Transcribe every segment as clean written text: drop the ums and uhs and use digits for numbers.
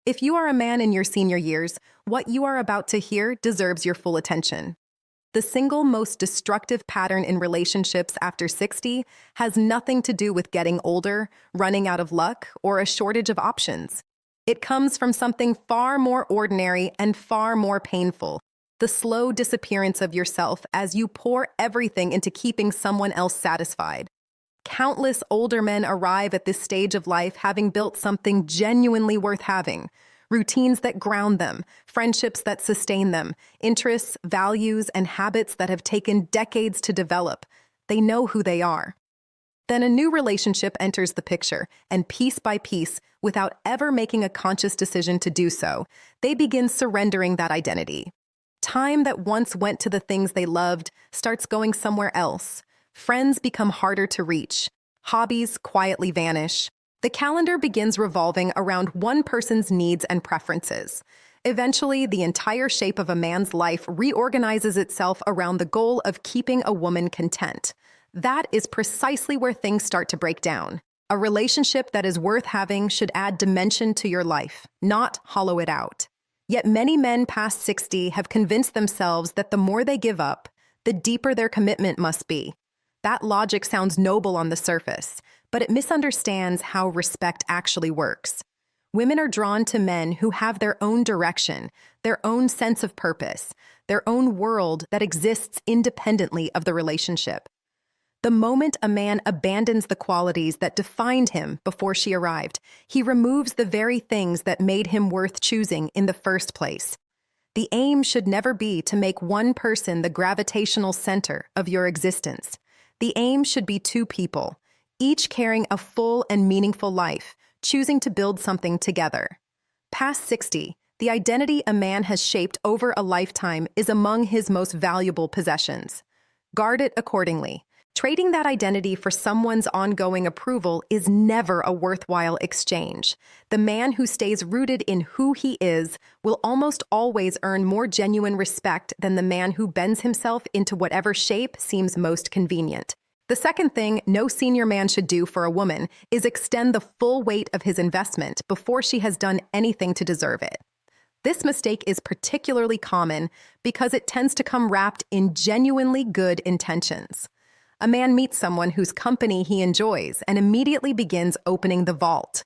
If you are a man in your senior years, what you are about to hear deserves your full attention. The single most destructive pattern in relationships after 60 has nothing to do with getting older, running out of luck, or a shortage of options. It comes from something far more ordinary and far more painful: the slow disappearance of yourself as you pour everything into keeping someone else satisfied. Countless older men arrive at this stage of life having built something genuinely worth having: routines that ground them, friendships that sustain them, interests, values, and habits that have taken decades to develop. They know who they are. Then a new relationship enters the picture, and piece by piece, without ever making a conscious decision to do so, they begin surrendering that identity. Time that once went to the things they loved starts going somewhere else. Friends become harder to reach. Hobbies quietly vanish. The calendar begins revolving around one person's needs and preferences. Eventually, the entire shape of a man's life reorganizes itself around the goal of keeping a woman content. That is precisely where things start to break down. A relationship that is worth having should add dimension to your life, not hollow it out. Yet many men past 60 have convinced themselves that the more they give up, the deeper their commitment must be. That logic sounds noble on the surface, but it misunderstands how respect actually works. Women are drawn to men who have their own direction, their own sense of purpose, their own world that exists independently of the relationship. The moment a man abandons the qualities that defined him before she arrived, he removes the very things that made him worth choosing in the first place. The aim should never be to make one person the gravitational center of your existence. The aim should be two people, each carrying a full and meaningful life, choosing to build something together. Past 60, the identity a man has shaped over a lifetime is among his most valuable possessions. Guard it accordingly. Trading that identity for someone's ongoing approval is never a worthwhile exchange. The man who stays rooted in who he is will almost always earn more genuine respect than the man who bends himself into whatever shape seems most convenient. The second thing no senior man should do for a woman is extend the full weight of his investment before she has done anything to deserve it. This mistake is particularly common because it tends to come wrapped in genuinely good intentions. A man meets someone whose company he enjoys and immediately begins opening the vault.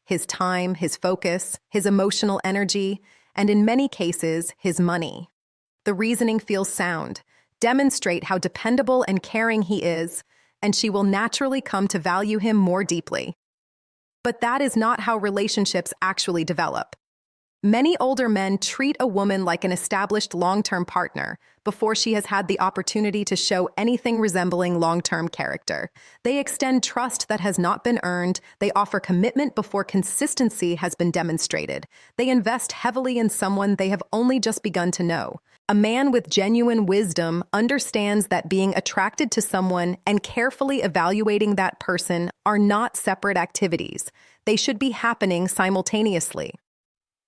His time, his focus, his emotional energy, and in many cases, his money. The reasoning feels sound. Demonstrate how dependable and caring he is, and she will naturally come to value him more deeply. But that is not how relationships actually develop. Many older men treat a woman like an established long-term partner before she has had the opportunity to show anything resembling long-term character. They extend trust that has not been earned. They offer commitment before consistency has been demonstrated. They invest heavily in someone they have only just begun to know. A man with genuine wisdom understands that being attracted to someone and carefully evaluating that person are not separate activities. They should be happening simultaneously.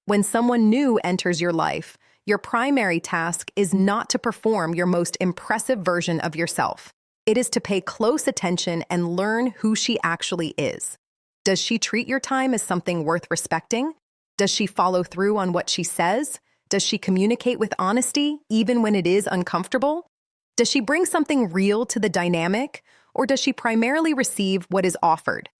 When someone new enters your life, your primary task is not to perform your most impressive version of yourself. It is to pay close attention and learn who she actually is. Does she treat your time as something worth respecting? Does she follow through on what she says? Does she communicate with honesty, even when it is uncomfortable? Does she bring something real to the dynamic, or does she primarily receive what is offered?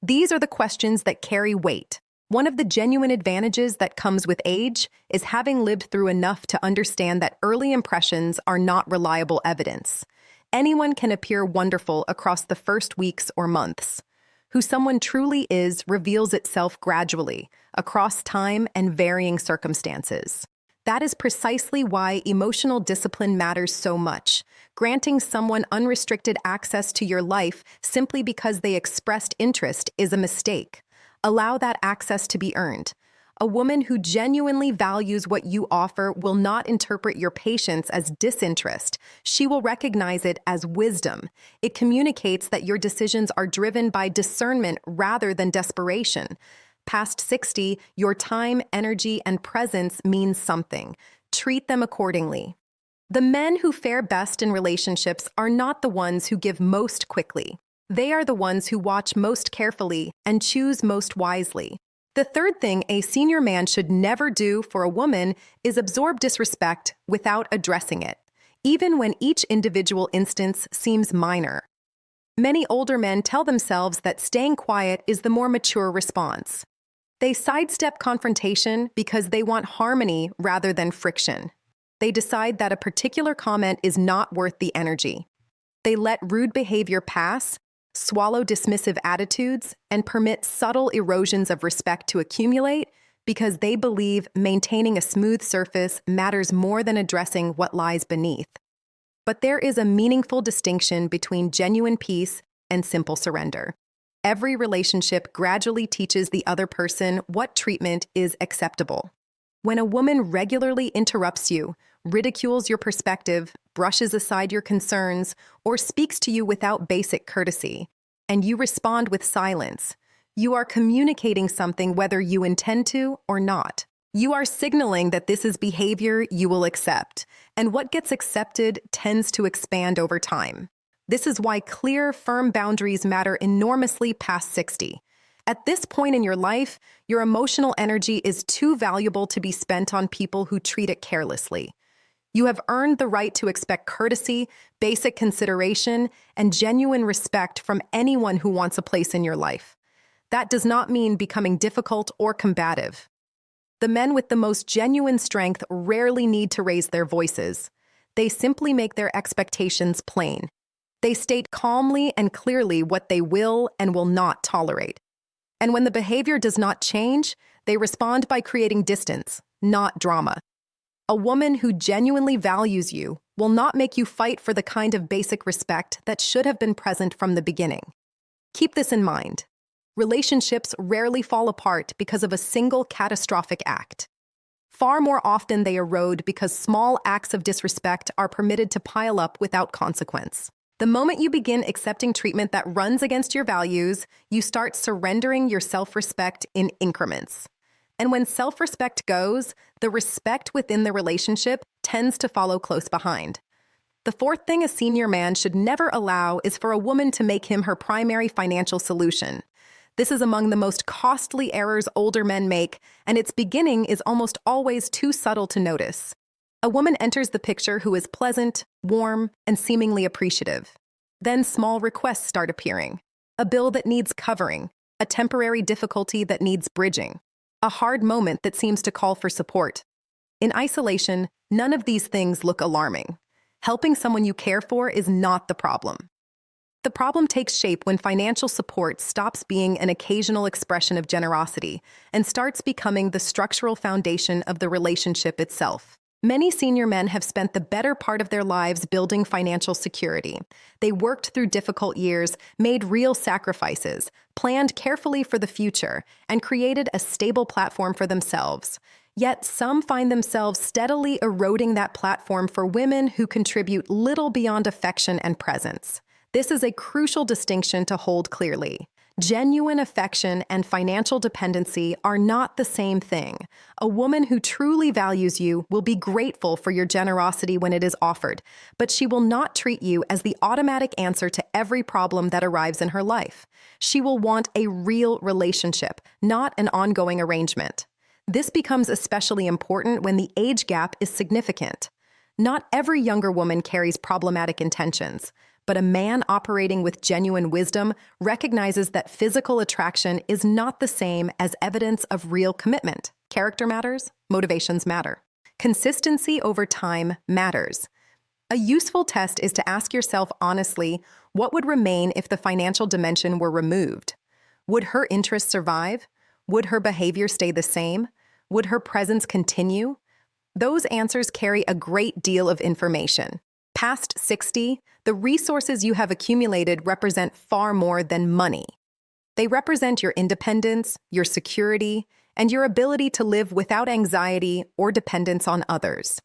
These are the questions that carry weight. One of the genuine advantages that comes with age is having lived through enough to understand that early impressions are not reliable evidence. Anyone can appear wonderful across the first weeks or months. Who someone truly is reveals itself gradually, across time and varying circumstances. That is precisely why emotional discipline matters so much. Granting someone unrestricted access to your life simply because they expressed interest is a mistake. Allow that access to be earned. A woman who genuinely values what you offer will not interpret your patience as disinterest. She will recognize it as wisdom. It communicates that your decisions are driven by discernment rather than desperation. Past 60, your time, energy, and presence means something. Treat them accordingly. The men who fare best in relationships are not the ones who give most quickly. They are the ones who watch most carefully and choose most wisely. The third thing a senior man should never do for a woman is absorb disrespect without addressing it, even when each individual instance seems minor. Many older men tell themselves that staying quiet is the more mature response. They sidestep confrontation because they want harmony rather than friction. They decide that a particular comment is not worth the energy. They let rude behavior pass, swallow dismissive attitudes, and permit subtle erosions of respect to accumulate because they believe maintaining a smooth surface matters more than addressing what lies beneath. But there is a meaningful distinction between genuine peace and simple surrender. Every relationship gradually teaches the other person what treatment is acceptable. When a woman regularly interrupts you, ridicules your perspective, brushes aside your concerns, or speaks to you without basic courtesy, and you respond with silence, you are communicating something whether you intend to or not. You are signaling that this is behavior you will accept, and what gets accepted tends to expand over time. This is why clear, firm boundaries matter enormously past 60. At this point in your life, your emotional energy is too valuable to be spent on people who treat it carelessly. You have earned the right to expect courtesy, basic consideration, and genuine respect from anyone who wants a place in your life. That does not mean becoming difficult or combative. The men with the most genuine strength rarely need to raise their voices. They simply make their expectations plain. They state calmly and clearly what they will and will not tolerate. And when the behavior does not change, they respond by creating distance, not drama. A woman who genuinely values you will not make you fight for the kind of basic respect that should have been present from the beginning. Keep this in mind. Relationships rarely fall apart because of a single catastrophic act. Far more often they erode because small acts of disrespect are permitted to pile up without consequence. The moment you begin accepting treatment that runs against your values, you start surrendering your self-respect in increments. And when self-respect goes, the respect within the relationship tends to follow close behind. The fourth thing a senior man should never allow is for a woman to make him her primary financial solution. This is among the most costly errors older men make, and its beginning is almost always too subtle to notice. A woman enters the picture who is pleasant, warm, and seemingly appreciative. Then small requests start appearing. A bill that needs covering, a temporary difficulty that needs bridging, a hard moment that seems to call for support. In isolation, none of these things look alarming. Helping someone you care for is not the problem. The problem takes shape when financial support stops being an occasional expression of generosity and starts becoming the structural foundation of the relationship itself. Many senior men have spent the better part of their lives building financial security. They worked through difficult years, made real sacrifices, planned carefully for the future, and created a stable platform for themselves. Yet some find themselves steadily eroding that platform for women who contribute little beyond affection and presence. This is a crucial distinction to hold clearly. Genuine affection and financial dependency are not the same thing. A woman who truly values you will be grateful for your generosity when it is offered, but she will not treat you as the automatic answer to every problem that arrives in her life. She will want a real relationship, not an ongoing arrangement. This becomes especially important when the age gap is significant. Not every younger woman carries problematic intentions, but a man operating with genuine wisdom recognizes that physical attraction is not the same as evidence of real commitment. Character matters, motivations matter. Consistency over time matters. A useful test is to ask yourself honestly, what would remain if the financial dimension were removed? Would her interests survive? Would her behavior stay the same? Would her presence continue? Those answers carry a great deal of information. Past 60, the resources you have accumulated represent far more than money. They represent your independence, your security, and your ability to live without anxiety or dependence on others.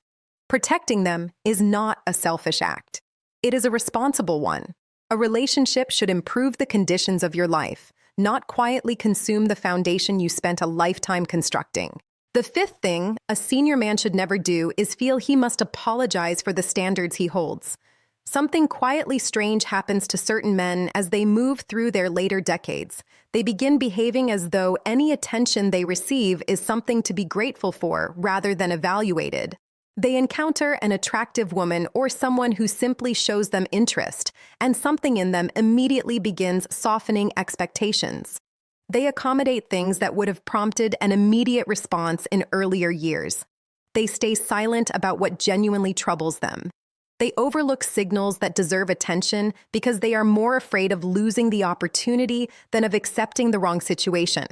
Protecting them is not a selfish act. It is a responsible one. A relationship should improve the conditions of your life, not quietly consume the foundation you spent a lifetime constructing. The fifth thing a senior man should never do is feel he must apologize for the standards he holds. Something quietly strange happens to certain men as they move through their later decades. They begin behaving as though any attention they receive is something to be grateful for rather than evaluated. They encounter an attractive woman or someone who simply shows them interest, and something in them immediately begins softening expectations. They accommodate things that would have prompted an immediate response in earlier years. They stay silent about what genuinely troubles them. They overlook signals that deserve attention because they are more afraid of losing the opportunity than of accepting the wrong situation.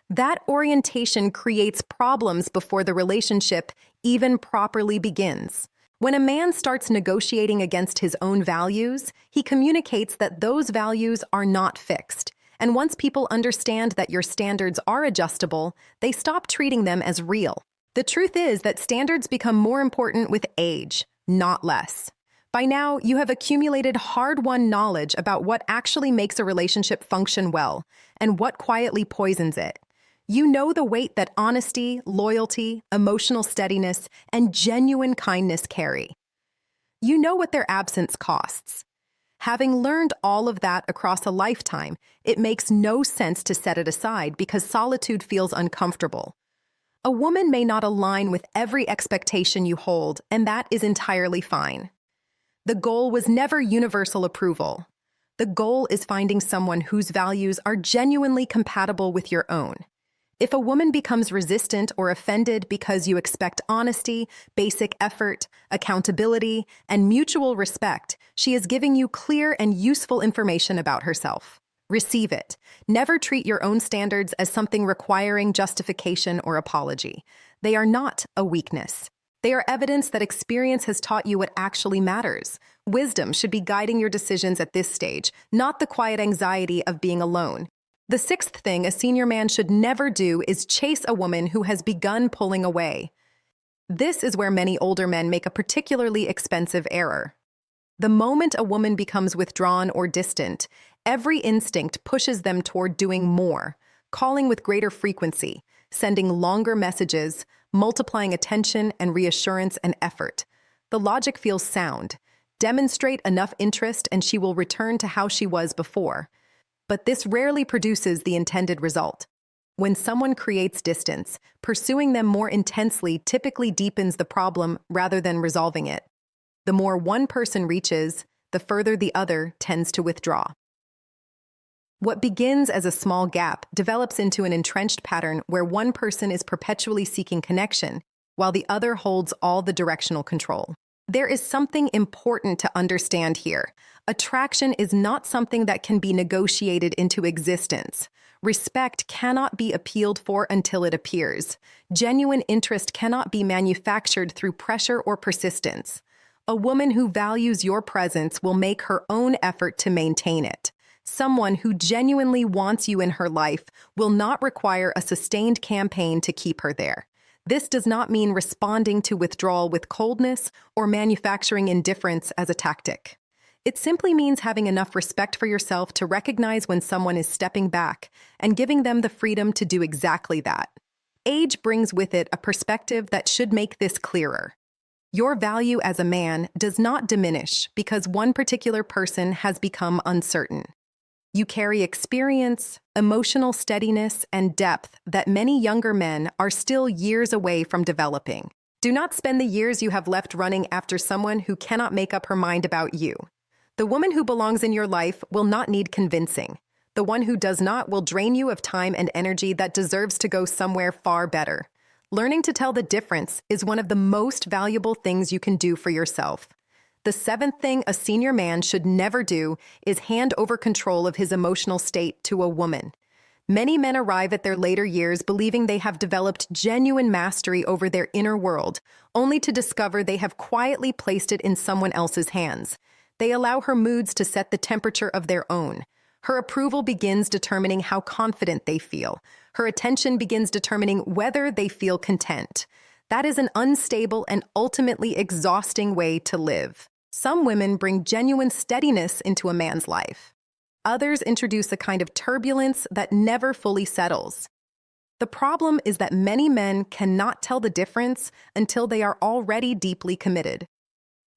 That orientation creates problems before the relationship even properly begins. When a man starts negotiating against his own values, he communicates that those values are not fixed. And once people understand that your standards are adjustable, they stop treating them as real. The truth is that standards become more important with age, not less. By now, you have accumulated hard-won knowledge about what actually makes a relationship function well and what quietly poisons it. You know the weight that honesty, loyalty, emotional steadiness, and genuine kindness carry. You know what their absence costs. Having learned all of that across a lifetime, it makes no sense to set it aside because solitude feels uncomfortable. A woman may not align with every expectation you hold, and that is entirely fine. The goal was never universal approval. The goal is finding someone whose values are genuinely compatible with your own. If a woman becomes resistant or offended because you expect honesty, basic effort, accountability, and mutual respect, she is giving you clear and useful information about herself. Receive it. Never treat your own standards as something requiring justification or apology. They are not a weakness. They are evidence that experience has taught you what actually matters. Wisdom should be guiding your decisions at this stage, not the quiet anxiety of being alone. The sixth thing a senior man should never do is chase a woman who has begun pulling away. This is where many older men make a particularly expensive error. The moment a woman becomes withdrawn or distant, every instinct pushes them toward doing more, calling with greater frequency, sending longer messages, multiplying attention and reassurance and effort. The logic feels sound. Demonstrate enough interest and she will return to how she was before. But this rarely produces the intended result. When someone creates distance, pursuing them more intensely typically deepens the problem rather than resolving it. The more one person reaches, the further the other tends to withdraw. What begins as a small gap develops into an entrenched pattern where one person is perpetually seeking connection, while the other holds all the directional control. There is something important to understand here. Attraction is not something that can be negotiated into existence. Respect cannot be appealed for until it appears. Genuine interest cannot be manufactured through pressure or persistence. A woman who values your presence will make her own effort to maintain it. Someone who genuinely wants you in her life will not require a sustained campaign to keep her there. This does not mean responding to withdrawal with coldness or manufacturing indifference as a tactic. It simply means having enough respect for yourself to recognize when someone is stepping back and giving them the freedom to do exactly that. Age brings with it a perspective that should make this clearer. Your value as a man does not diminish because one particular person has become uncertain. You carry experience, emotional steadiness, and depth that many younger men are still years away from developing. Do not spend the years you have left running after someone who cannot make up her mind about you. The woman who belongs in your life will not need convincing. The one who does not will drain you of time and energy that deserves to go somewhere far better. Learning to tell the difference is one of the most valuable things you can do for yourself. The seventh thing a senior man should never do is hand over control of his emotional state to a woman. Many men arrive at their later years believing they have developed genuine mastery over their inner world, only to discover they have quietly placed it in someone else's hands. They allow her moods to set the temperature of their own. Her approval begins determining how confident they feel. Her attention begins determining whether they feel content. That is an unstable and ultimately exhausting way to live. Some women bring genuine steadiness into a man's life. Others introduce a kind of turbulence that never fully settles. The problem is that many men cannot tell the difference until they are already deeply committed.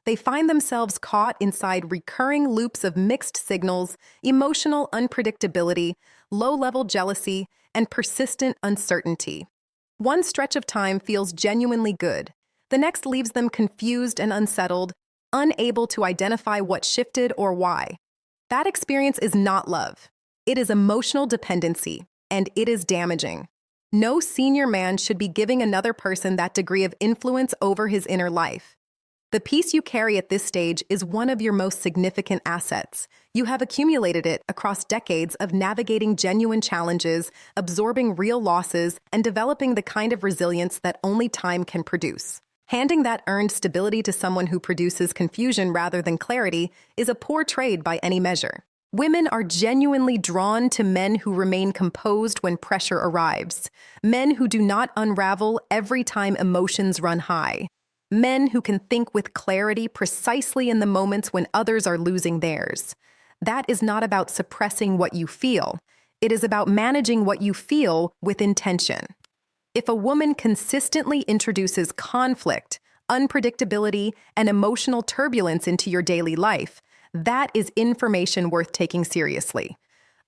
They find themselves caught inside recurring loops of mixed signals, emotional unpredictability, low-level jealousy, and persistent uncertainty. One stretch of time feels genuinely good. The next leaves them confused and unsettled, unable to identify what shifted or why. That experience is not love. It is emotional dependency, and it is damaging. No senior man should be giving another person that degree of influence over his inner life. The peace you carry at this stage is one of your most significant assets. You have accumulated it across decades of navigating genuine challenges, absorbing real losses, and developing the kind of resilience that only time can produce. Handing that earned stability to someone who produces confusion rather than clarity is a poor trade by any measure. Women are genuinely drawn to men who remain composed when pressure arrives, men who do not unravel every time emotions run high, men who can think with clarity precisely in the moments when others are losing theirs. That is not about suppressing what you feel. It is about managing what you feel with intention. If a woman consistently introduces conflict, unpredictability, and emotional turbulence into your daily life, that is information worth taking seriously.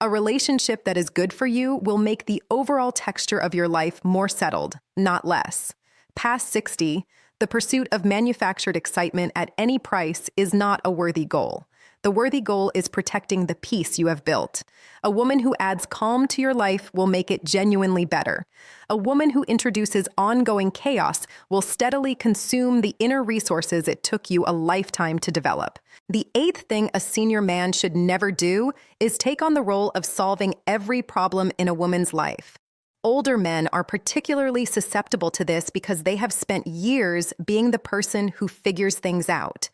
A relationship that is good for you will make the overall texture of your life more settled, not less. Past 60, the pursuit of manufactured excitement at any price is not a worthy goal. The worthy goal is protecting the peace you have built. A woman who adds calm to your life will make it genuinely better. A woman who introduces ongoing chaos will steadily consume the inner resources it took you a lifetime to develop. The eighth thing a senior man should never do is take on the role of solving every problem in a woman's life. Older men are particularly susceptible to this because they have spent years being the person who figures things out.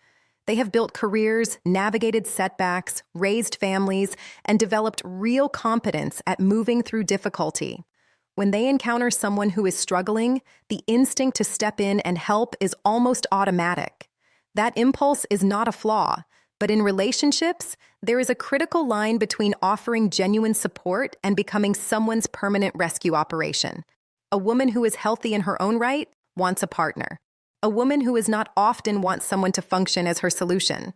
They have built careers, navigated setbacks, raised families, and developed real competence at moving through difficulty. When they encounter someone who is struggling, the instinct to step in and help is almost automatic. That impulse is not a flaw, but in relationships, there is a critical line between offering genuine support and becoming someone's permanent rescue operation. A woman who is healthy in her own right wants a partner. A woman who is not often wants someone to function as her solution.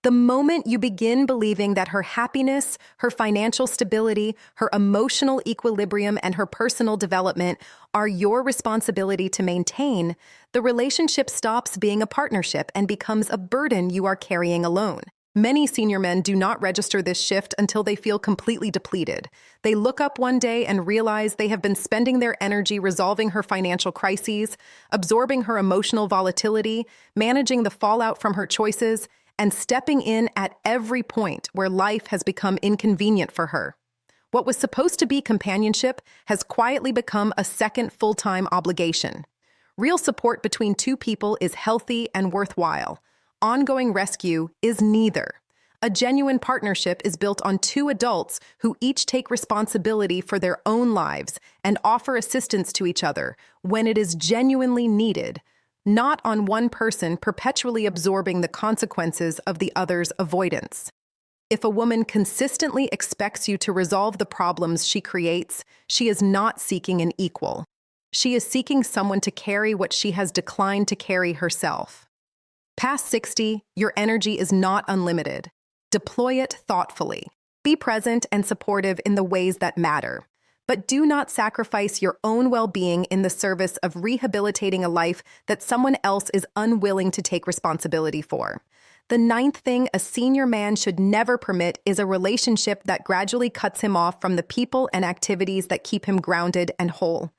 The moment you begin believing that her happiness, her financial stability, her emotional equilibrium, and her personal development are your responsibility to maintain, the relationship stops being a partnership and becomes a burden you are carrying alone. Many senior men do not register this shift until they feel completely depleted. They look up one day and realize they have been spending their energy resolving her financial crises, absorbing her emotional volatility, managing the fallout from her choices, and stepping in at every point where life has become inconvenient for her. What was supposed to be companionship has quietly become a second full-time obligation. Real support between two people is healthy and worthwhile. Ongoing rescue is neither. A genuine partnership is built on two adults who each take responsibility for their own lives and offer assistance to each other when it is genuinely needed, not on one person perpetually absorbing the consequences of the other's avoidance. If a woman consistently expects you to resolve the problems she creates, she is not seeking an equal. She is seeking someone to carry what she has declined to carry herself. Past 60, your energy is not unlimited. Deploy it thoughtfully. Be present and supportive in the ways that matter. But do not sacrifice your own well-being in the service of rehabilitating a life that someone else is unwilling to take responsibility for. The ninth thing a senior man should never permit is a relationship that gradually cuts him off from the people and activities that keep him grounded and whole.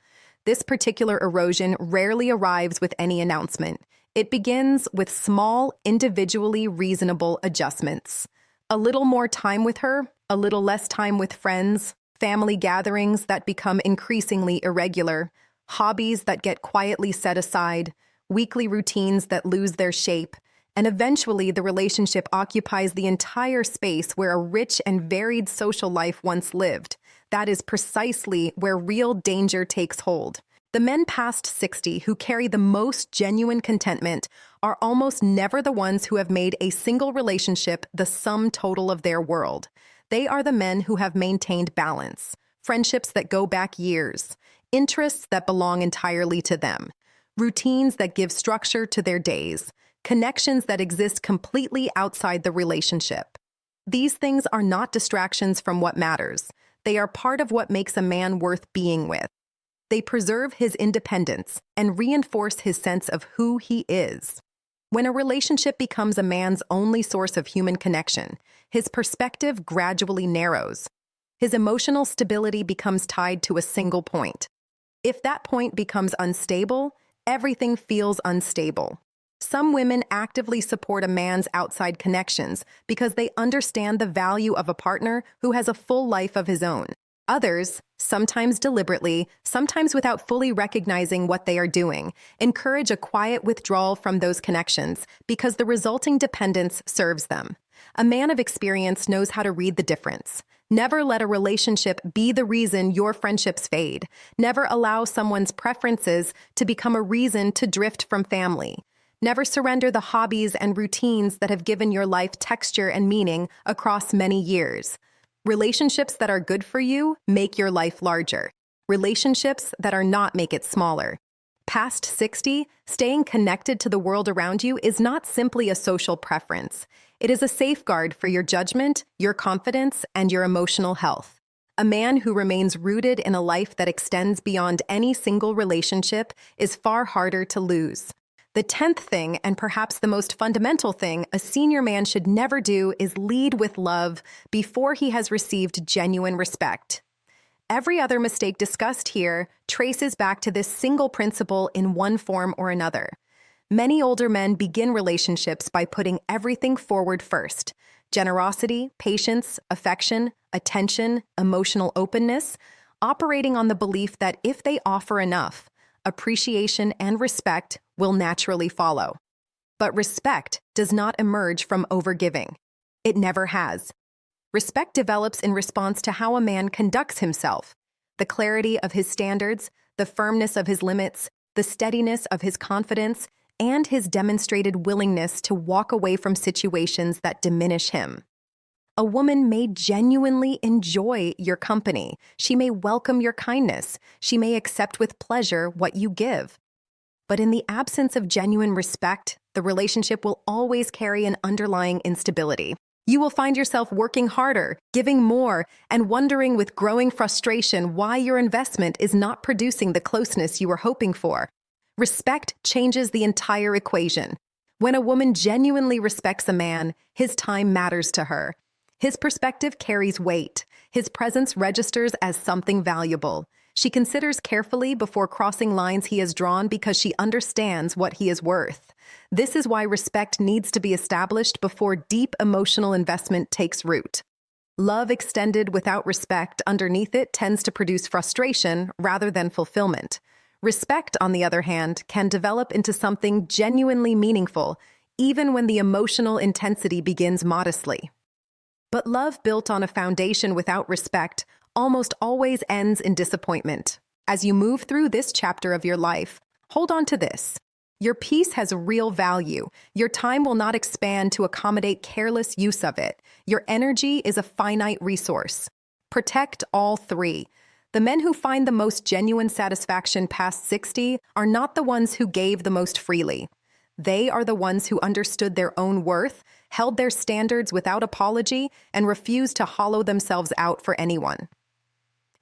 This particular erosion rarely arrives with any announcement. It begins with small, individually reasonable adjustments. A little more time with her, a little less time with friends, family gatherings that become increasingly irregular, hobbies that get quietly set aside, weekly routines that lose their shape, and eventually the relationship occupies the entire space where a rich and varied social life once lived. That is precisely where real danger takes hold. The men past 60 who carry the most genuine contentment are almost never the ones who have made a single relationship the sum total of their world. They are the men who have maintained balance, friendships that go back years, interests that belong entirely to them, routines that give structure to their days, connections that exist completely outside the relationship. These things are not distractions from what matters. They are part of what makes a man worth being with. They preserve his independence and reinforce his sense of who he is. When a relationship becomes a man's only source of human connection, his perspective gradually narrows. His emotional stability becomes tied to a single point. If that point becomes unstable, everything feels unstable. Some women actively support a man's outside connections because they understand the value of a partner who has a full life of his own. Others, sometimes deliberately, sometimes without fully recognizing what they are doing, encourage a quiet withdrawal from those connections because the resulting dependence serves them. A man of experience knows how to read the difference. Never let a relationship be the reason your friendships fade. Never allow someone's preferences to become a reason to drift from family. Never surrender the hobbies and routines that have given your life texture and meaning across many years. Relationships that are good for you make your life larger. Relationships that are not make it smaller. Past 60, staying connected to the world around you is not simply a social preference. It is a safeguard for your judgment, your confidence, and your emotional health. A man who remains rooted in a life that extends beyond any single relationship is far harder to lose. The 10th thing, and perhaps the most fundamental thing, a senior man should never do is lead with love before he has received genuine respect. Every other mistake discussed here traces back to this single principle in one form or another. Many older men begin relationships by putting everything forward first: generosity, patience, affection, attention, emotional openness, operating on the belief that if they offer enough, appreciation and respect will naturally follow. But respect does not emerge from overgiving. It never has. Respect develops in response to how a man conducts himself, the clarity of his standards, the firmness of his limits, the steadiness of his confidence, and his demonstrated willingness to walk away from situations that diminish him. A woman may genuinely enjoy your company. She may welcome your kindness. She may accept with pleasure what you give. But in the absence of genuine respect, the relationship will always carry an underlying instability. You will find yourself working harder, giving more, and wondering with growing frustration why your investment is not producing the closeness you were hoping for. Respect changes the entire equation. When a woman genuinely respects a man, his time matters to her. His perspective carries weight. His presence registers as something valuable. She considers carefully before crossing lines he has drawn because she understands what he is worth. This is why respect needs to be established before deep emotional investment takes root. Love extended without respect underneath it tends to produce frustration rather than fulfillment. Respect, on the other hand, can develop into something genuinely meaningful, even when the emotional intensity begins modestly. But love built on a foundation without respect almost always ends in disappointment. As you move through this chapter of your life, hold on to this. Your peace has real value. Your time will not expand to accommodate careless use of it. Your energy is a finite resource. Protect all three. The men who find the most genuine satisfaction past 60 are not the ones who gave the most freely. They are the ones who understood their own worth, held their standards without apology, and refused to hollow themselves out for anyone.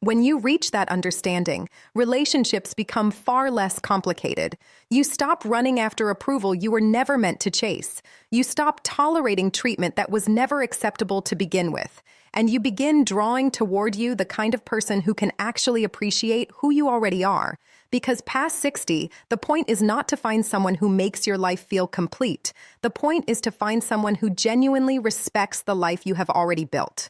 When you reach that understanding, relationships become far less complicated. You stop running after approval you were never meant to chase. You stop tolerating treatment that was never acceptable to begin with. And you begin drawing toward you the kind of person who can actually appreciate who you already are. Because past 60, the point is not to find someone who makes your life feel complete. The point is to find someone who genuinely respects the life you have already built.